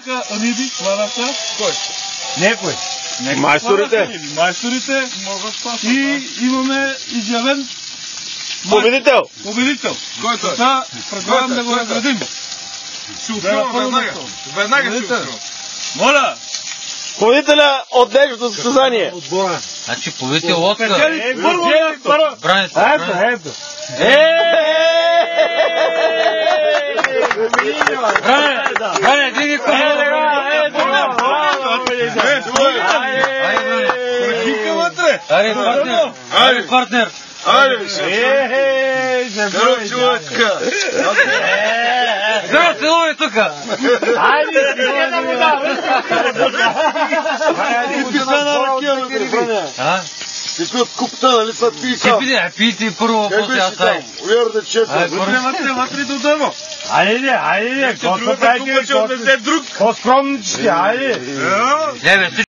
Хванаха Аниди, хванаха. Кой? Некой. Майсторите. Майсторите. И имаме изявен Победител. победител. Кой той? Та предлагам да го наградим. Ще откривам веднага. Веднага ще откривам. Моля! Победителя от днешното състезание. Значи победител от Първо място. Браница. Ето. Бране, диги Хика вътре. Аре, партнер. Аре, партнер. Айде, здраво, човечка. Здраво, целувай тука. Айде, да му даваш. Какви от купта, нали са пи Ти пийте първо, после аз дай. Уярде, чето. Вътре до дърво. Айде, какво се правите? Друг. По-скромнички, айде. Не, бе,